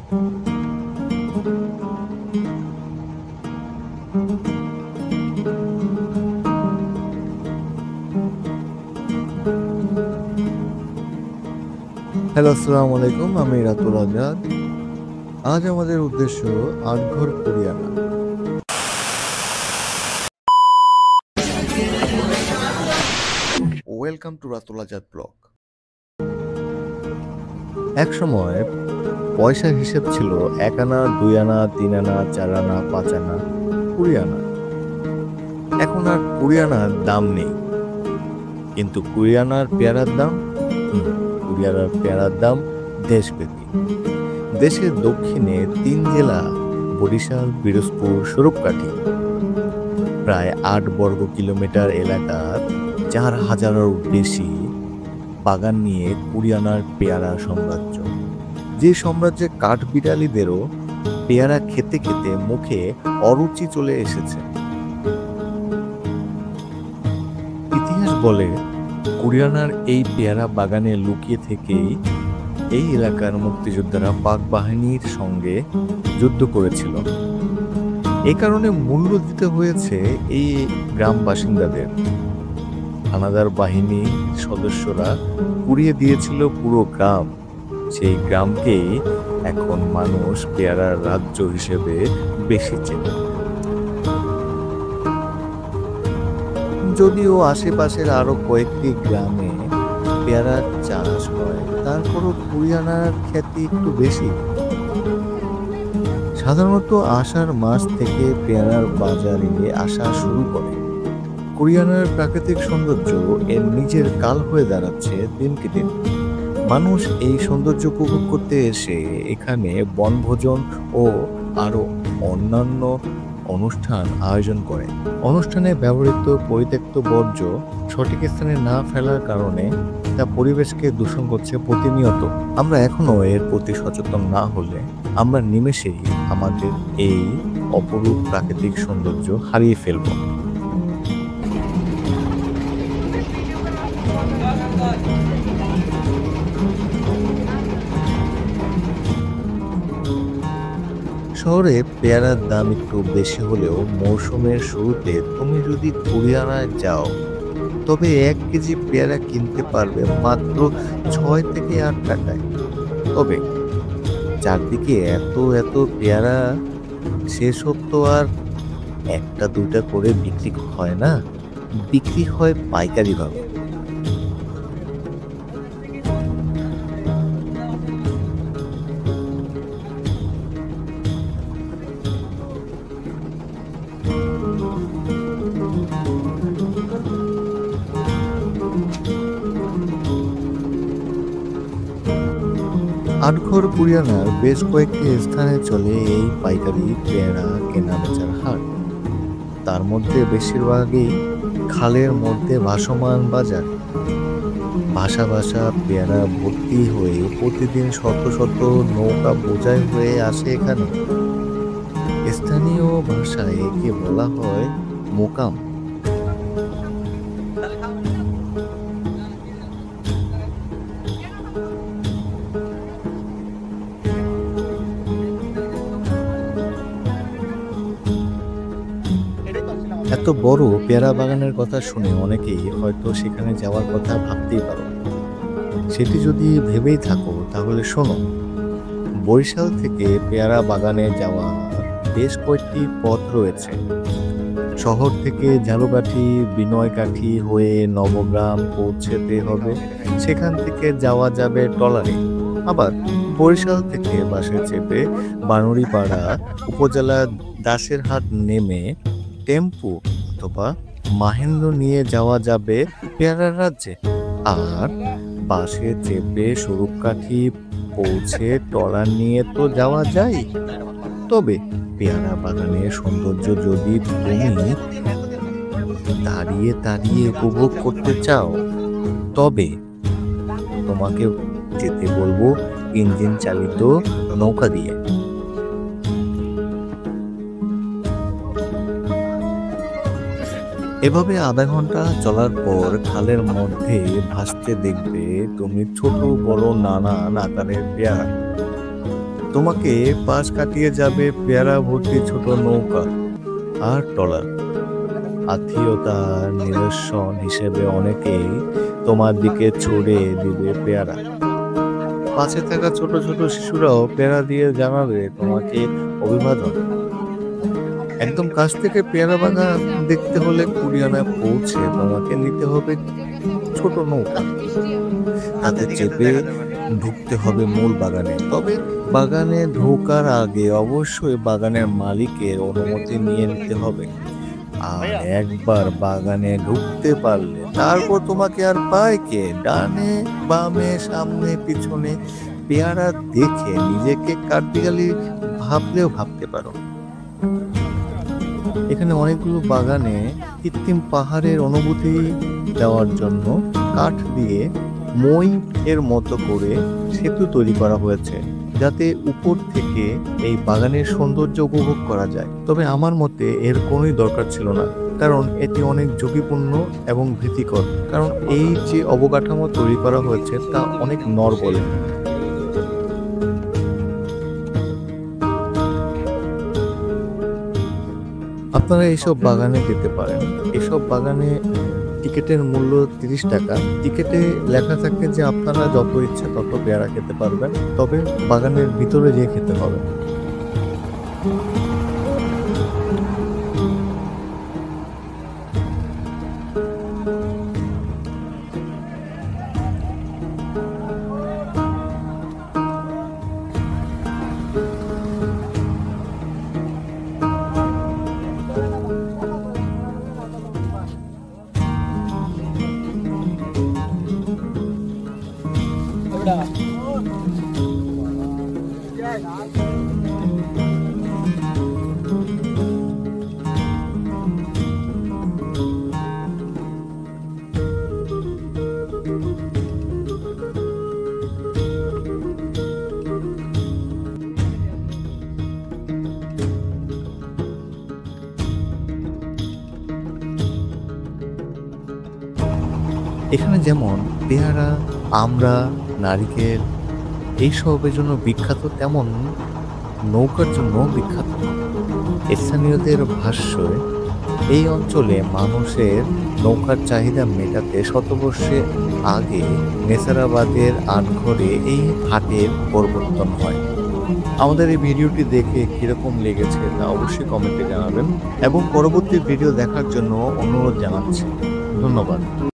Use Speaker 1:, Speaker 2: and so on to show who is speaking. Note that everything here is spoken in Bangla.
Speaker 1: হ্যালো, আসসালামু আলাইকুম। আমি রাতুল আজাদ। আজ আমাদের উদ্দেশ্য Atghar Kuriana. Welcome to Ratul Azad blog. এক সময় পয়সার হিসেব ছিল 1 আনা, 2 আনা, 3 আনা, 4 আনা, 5 আনা, 20 আনা। এখন আর 20 আনার দাম নেই, কিন্তু 20 আনার পেয়ারার দাম 20 আনার পেয়ারার দাম দেশব্যাপী। দেশের দক্ষিণে 3 জেলা বরিশাল, পিরোজপুর, স্বরূপকাঠি, প্রায় 8 বর্গ কিলোমিটার এলাকার 4000-এরও বেশি বাগান নিয়ে 20 আনার পেয়ারা সাম্রাজ্য। যে সাম্রাজ্যে কাঠবিড়ালিদেরও পেয়ারা খেতে খেতে মুখে অরুচি চলে এসেছে। ইতিহাস বলে 20 আনার এই পেয়ারা বাগানে লুকিয়ে থেকেই এই এলাকার মুক্তিযোদ্ধারা পাক বাহিনীর সঙ্গে যুদ্ধ করেছিল। এই কারণে মূল্য দিতে হয়েছে এই গ্রাম বাসিন্দাদের। হানাদার বাহিনীর সদস্যরা পুড়িয়ে দিয়েছিল পুরো গ্রাম। সেই গ্রামকেই এখন মানুষ পেয়ারার রাজ্য হিসেবে বেশি চেনে। যদিও আশেপাশের আরো কয়েকটি গ্রামে পেয়ারার চাষ হয়, তারপরও 20 আনার খ্যাতি একটু বেশি। সাধারণত আষাঢ় মাস থেকে পেয়ারার বাজারে আসা শুরু করে। 20 আনার প্রাকৃতিক সৌন্দর্য এর নিজের কাল হয়ে দাঁড়াচ্ছে দিনকে দিন। মানুষ এই সৌন্দর্য উপভোগ করতে এসে এখানে বনভোজন ও আরো অন্যান্য অনুষ্ঠান আয়োজন করে। অনুষ্ঠানে ব্যবহৃত পরিত্যক্ত বর্জ্য সঠিক স্থানে না ফেলার কারণে তা পরিবেশকে দূষণ করছে প্রতিনিয়ত। আমরা এখনো এর প্রতি সচেতন না হলে আমরা নিমেষেই আমাদের এই অপরূপ প্রাকৃতিক সৌন্দর্য হারিয়ে ফেলব। শহরে পেয়ারার দাম একটু বেশি হলেও মৌসুমের শুরুতে তুমি যদি 20 আনায় যাও, তবে 1 কেজি পেয়ারা কিনতে পারবে মাত্র 6 থেকে 8 টাকায়। তবে চারদিকে এত এত পেয়ারা, সেসব তো আর 1টা 2টা করে বিক্রি হয় না, বিক্রি হয় পাইকারি ভাবে। আটঘর কুরিয়ানার বেশ কয়েকটি স্থানে চলে এই পাইকারি পেয়ারা কেনা বেচার হাট। তার মধ্যে বেশিরভাগই খালের মধ্যে ভাসমান বাজার। ভাসা ভাসা পেয়ারা ভর্তি হয়ে প্রতিদিন শত শত নৌকা বোঝাই হয়ে আসে এখানে। স্থানীয় ভাষায় একে বলা হয় মোকাম। এত বড় পেয়ারা বাগানের কথা শুনে অনেকেই হয়তো সেখানে যাওয়ার কথা ভাবতেই পারো। সেটি যদি ভেবেই থাকো তাহলে শোনো, বরিশাল থেকে পেয়ারা বাগানে যাওয়া বেশ কয়েকটি পথ রয়েছে। শহর থেকে ঝালকাঠি, বিনয়কাঠি হয়ে নবগ্রাম পৌঁছতে হবে। সেখান থেকে যাওয়া যাবে ট্রলারে। আবার বরিশাল থেকে বাসে চেপে বানুড়িপাড়া উপজেলা দাসেরহাট নেমে টেম্পু অথবা মাহেন্দ্র নিয়ে যাওয়া যাবে পেয়ারার রাজ্যে। আর বাসে চেপে স্বরূপকাঠি পৌঁছে ট্রলার নিয়ে তো যাওয়া যায়। তবে পেয়ারা বাগানের সৌন্দর্য যদি তুমি দাঁড়িয়ে দাঁড়িয়ে উপভোগ করতে চাও, তবে তোমাকে যেতে বলবো ইঞ্জিন চালিত নৌকা দিয়ে। এভাবে আধা ঘন্টা চলার পর খালের মধ্যে ভাসতে দেখবে তুমি ছোট বড় নানান আকারের পেয়ারা। তোমাকে পাশ কাটিয়ে যাবে পেয়ারা ভর্তি ছোট নৌকা আর ট্রলার। আত্মীয়তার নিদর্শন হিসেবে অনেকেই তোমার দিকে ছুড়ে দিবে পেয়ারা। পাশে থাকা ছোট ছোট শিশুরাও পেয়ারা দিয়ে জানাবে তোমাকে অভিবাদন। একদম কাছ থেকে পেয়ারা বাগান দেখতে হলে কুড়িয়ানায় পৌঁছে তোমাকে নিতে হবে ছোট নৌকা। তাতে চেপে ঢুকতে হবে মূল বাগানে। তবে বাগানে ঢোকার আগে অবশ্যই বাগানের মালিকের অনুমতি নিয়ে নিতে হবে। আর একবার বাগানে ঢুকতে পারলে তারপর তোমাকে আর পায় কে? ডানে বামে সামনে পিছনে পেয়ারা দেখে নিজেকে কাঠবিড়ালি ভাবলেও ভাবতে পারো। এখানে অনেকগুলো বাগানে কৃত্রিম পাহাড়ের অনুভূতি দেওয়ার জন্য কাঠ দিয়ে মই এর মতো করে সেতু তৈরি করা হয়েছে, যাতে উপর থেকে এই বাগানের সৌন্দর্য উপভোগ করা যায়। তবে আমার মতে এর কোনোই দরকার ছিল না, কারণ এটি অনেক ঝুঁকিপূর্ণ এবং ভীতিকর। কারণ এই যে অবকাঠামো তৈরি করা হয়েছে তা অনেক নড়বড়ে। আপনারা এইসব বাগানে যেতে পারেন। এসব বাগানে টিকিটের মূল্য 30 টাকা। টিকিটে লেখা থাকে যে আপনারা যত ইচ্ছে তত পেয়ারা খেতে পারবেন, তবে বাগানের ভিতরে যেয়ে খেতে হবে। এখানে যেমন পেয়ারা, আমড়া, নারিকেল এইসবের জন্য বিখ্যাত, তেমন নৌকার জন্য বিখ্যাত। স্থানীয়দের ভাষ্য, এই অঞ্চলে মানুষের নৌকার চাহিদা মেটাতে শতবর্ষে আগে নেসারাবাদের আটঘরে এই হাটের প্রবর্তন হয়। আমাদের এই ভিডিওটি দেখে কিরকম লেগেছে তা অবশ্যই কমেন্টে জানাবেন এবং পরবর্তী ভিডিও দেখার জন্য অনুরোধ জানাচ্ছি। ধন্যবাদ।